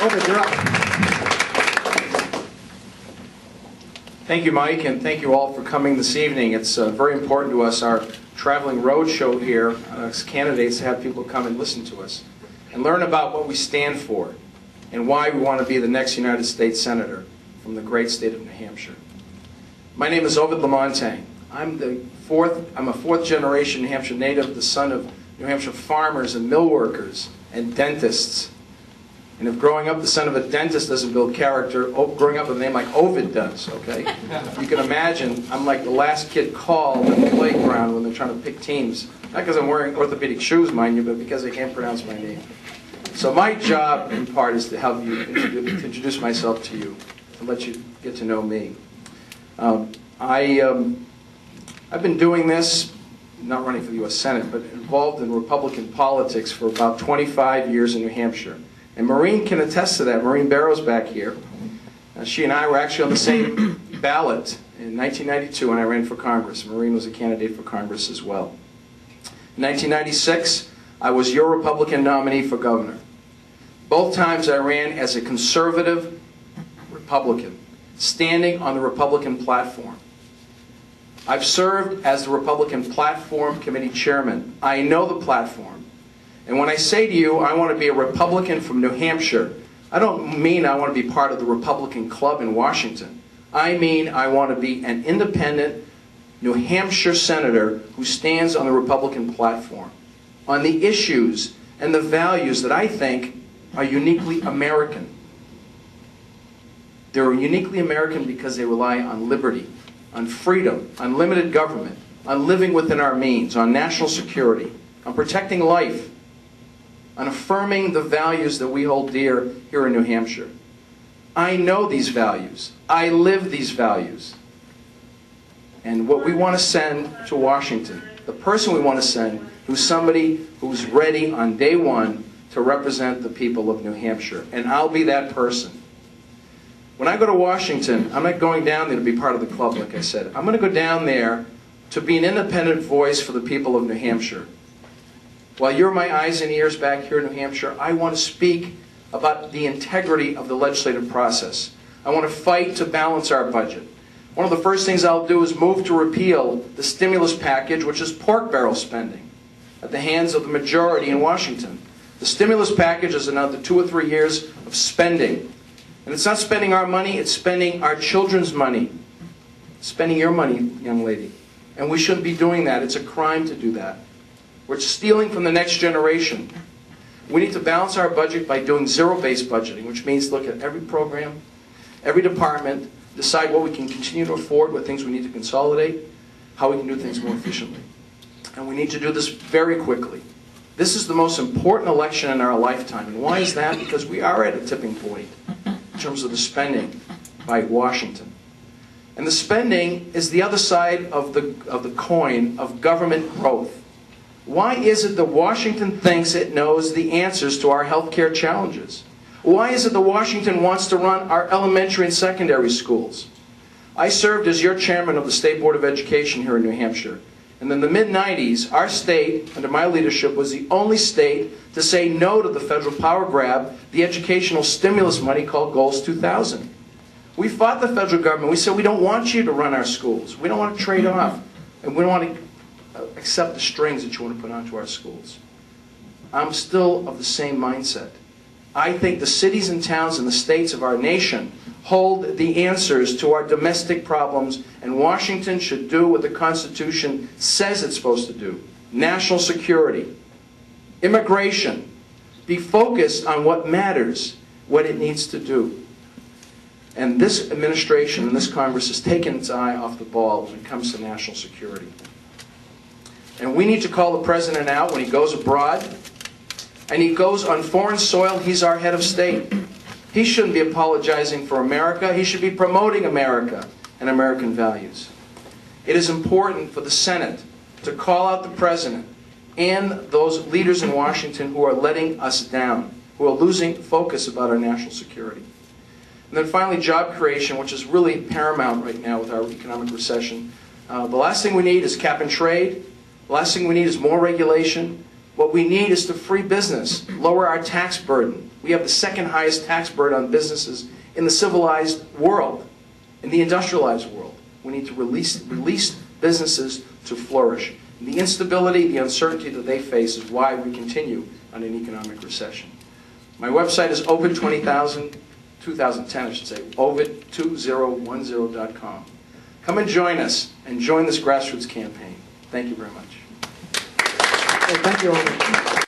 Ovide, you're up. Thank you, Mike, and thank you all for coming this evening. It's very important to us, our traveling road show here, as candidates, to have people come and listen to us and learn about what we stand for and why we want to be the next United States Senator from the great state of New Hampshire. My name is Ovide Lamontagne. I'm a fourth generation New Hampshire native, the son of New Hampshire farmers and mill workers and dentists. And if growing up the son of a dentist doesn't build character, growing up with a name like Ovide does, okay? You can imagine I'm like the last kid called at the playground when they're trying to pick teams. Not because I'm wearing orthopedic shoes, mind you, but because I can't pronounce my name. So my job, in part, is to help you, to introduce myself to you, to let you get to know me. I've been doing this, not running for the U.S. Senate, but involved in Republican politics for about 25 years in New Hampshire. And Maureen can attest to that. Maureen Barrow's back here. She and I were actually on the same ballot in 1992 when I ran for Congress. Maureen was a candidate for Congress as well. In 1996, I was your Republican nominee for governor. Both times I ran as a conservative Republican, standing on the Republican platform. I've served as the Republican Platform Committee Chairman. I know the platform. And when I say to you, I want to be a Republican from New Hampshire, I don't mean I want to be part of the Republican Club in Washington. I mean I want to be an independent New Hampshire senator who stands on the Republican platform, on the issues and the values that I think are uniquely American. They're uniquely American because they rely on liberty, on freedom, on limited government, on living within our means, on national security, on protecting life, on affirming the values that we hold dear here in New Hampshire. I know these values. I live these values. And what we want to send to Washington, the person we want to send, who's somebody who's ready on day one to represent the people of New Hampshire. And I'll be that person. When I go to Washington, I'm not going down there to be part of the club, like I said. I'm going to go down there to be an independent voice for the people of New Hampshire. While you're my eyes and ears back here in New Hampshire, I want to speak about the integrity of the legislative process. I want to fight to balance our budget. One of the first things I'll do is move to repeal the stimulus package, which is pork barrel spending, at the hands of the majority in Washington. The stimulus package is another 2 or 3 years of spending. And it's not spending our money, it's spending our children's money. It's spending your money, young lady. And we shouldn't be doing that. It's a crime to do that. We're stealing from the next generation. We need to balance our budget by doing zero-based budgeting, which means look at every program, every department, decide what we can continue to afford, what things we need to consolidate, how we can do things more efficiently. And we need to do this very quickly. This is the most important election in our lifetime. And why is that? Because we are at a tipping point in terms of the spending by Washington. And the spending is the other side of the coin of government growth. Why is it that Washington thinks it knows the answers to our healthcare challenges? Why is it that Washington wants to run our elementary and secondary schools? I served as your chairman of the State Board of Education here in New Hampshire. And in the mid-90s, our state, under my leadership, was the only state to say no to the federal power grab, the educational stimulus money called Goals 2000. We fought the federal government. We said, we don't want you to run our schools. We don't want to trade off. And we don't want to accept the strings that you want to put onto our schools. I'm still of the same mindset. I think the cities and towns and the states of our nation hold the answers to our domestic problems, and Washington should do what the Constitution says it's supposed to do. National security, immigration, be focused on what matters, what it needs to do. And this administration and this Congress has taken its eye off the ball when it comes to national security. And we need to call the president out when he goes abroad and he goes on foreign soil. He's our head of state. He shouldn't be apologizing for America. He should be promoting America and American values. It is important for the Senate to call out the president and those leaders in Washington who are letting us down, who are losing focus about our national security. And then finally, job creation, which is really paramount right now with our economic recession. The last thing we need is cap and trade. The last thing we need is more regulation. What we need is to free business, lower our tax burden. We have the second highest tax burden on businesses in the civilized world, in the industrialized world. We need to release businesses to flourish. The instability, the uncertainty that they face is why we continue on an economic recession. My website is Ovid 2010, I should say, ovid2010.com. Come and join us and join this grassroots campaign. Thank you very much. Thank you, Ovid.